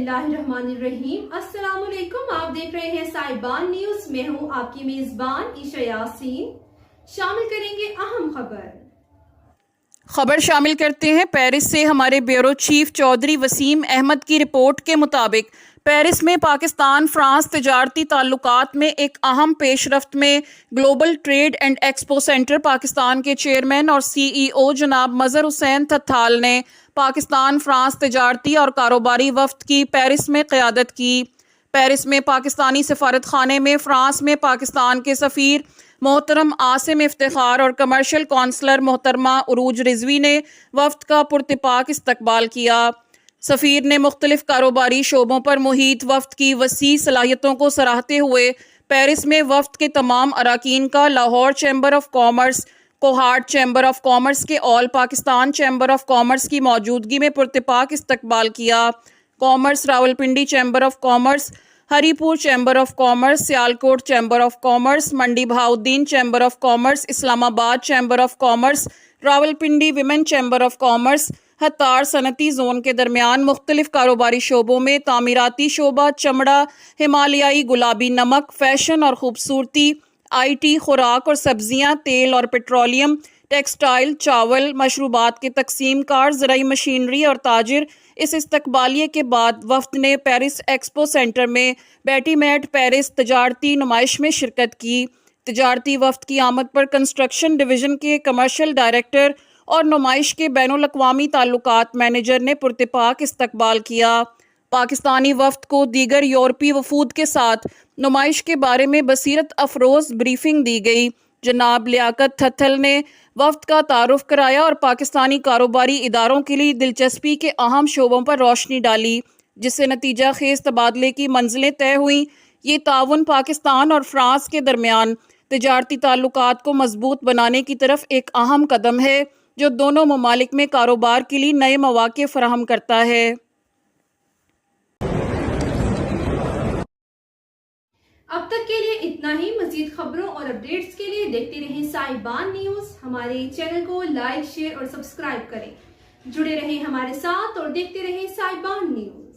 बिस्मिल्लाहिर्रहमानिर्रहीम। अस्सलाम वालेकुम। आप देख रहे हैं साहिबान न्यूज। मैं हूं आपकी मेजबान ईशा यासीन। शामिल करेंगे अहम खबर शामिल करते हैं पेरिस से हमारे ब्यूरो चीफ चौधरी वसीम अहमद की रिपोर्ट के मुताबिक पेरिस में पाकिस्तान फ्रांस तिजारती ताल्लुकात में एक अहम पेशरफ्त में global trade and expo centre Pakistan के चेयरमैन और CEO जनाब मजहर हुसैन थथाल ने पाकिस्तान फ्रांस तिजारती और कारोबारी वफ्द की पेरिस में क़यादत की। पेरिस में पाकिस्तानी सफारत खाने में फ्रांस में पाकिस्तान के सफ़ीर मोहतरम आसिम इफ्तिखार और कमर्शियल कौंसलर मोहतरमा उरूज रिजवी ने वफ्द का पुरतिपाक इस्तकबाल किया। सफ़ीर ने मुख्तलिफ कारोबारी शोबों पर मुहित वफ्द की वसी सलाहियतों को सराहते हुए पेरिस में वफ्द के तमाम अराकीन का Lahore chamber of commerce, Kohat chamber of commerce के all Pakistan chamber of commerce की मौजूदगी में पुरतिपाक इस्तकबाल किया। Commerce Rawalpindi chamber of commerce, Haripur chamber of commerce, Sialkot chamber of commerce, Mandi Bahauddin chamber of commerce, Islamabad chamber of commerce, Rawalpindi women chamber of commerce, Hattar सनती जोन के दरमियान मुख्तलिफ कारोबारी शोबों में तामीराती शोबा, चमड़ा, हिमालयाई गुलाबी नमक, फैशन और खूबसूरती, IT, खुराक और सब्जियां, तेल और पेट्रोलियम, टेक्सटाइल, चावल, मशरूबात के तकसीम कार, ज़राई मशीनरी और ताजिर। इस इस्तकबालिये के बाद वफ्द ने पेरिस एक्सपो सेंटर में बैटीमेट पेरिस तजारती नुमाइश में शिरकत की। तजारती वफ्द की आमद पर कंस्ट्रक्शन डिवीज़न के कमर्शियल डायरेक्टर और नुमाइश के बैनुल-अक़वामी ताल्लुकात मैनेजर ने पुरतिपाक इस्तकबाल किया। पाकिस्तानी वफ्द को दीगर यूरोपीय वफूद के साथ नुमाइश के बारे में बसीरत अफरोज़ ब्रीफिंग दी गई। जनाब लियाकत थथल ने वफ्द का तारुफ कराया और पाकिस्तानी कारोबारी इदारों के लिए दिलचस्पी के अहम शोबों पर रोशनी डाली, जिससे नतीजा खेज तबादले की मंजिलें तय हुई। ये ताउन पाकिस्तान और फ्रांस के दरमियान तिजारती ताल्लुकात को मजबूत बनाने की तरफ एक अहम कदम है, जो दोनों ममालिक में कारोबार के लिए नए मौके फराहम करता है। अब तक के लिए इतना ही। मजीद खबरों और अपडेट्स के लिए देखते रहें साहिबान न्यूज। हमारे चैनल को लाइक, शेयर और सब्सक्राइब करें। जुड़े रहें हमारे साथ और देखते रहें साहिबान न्यूज।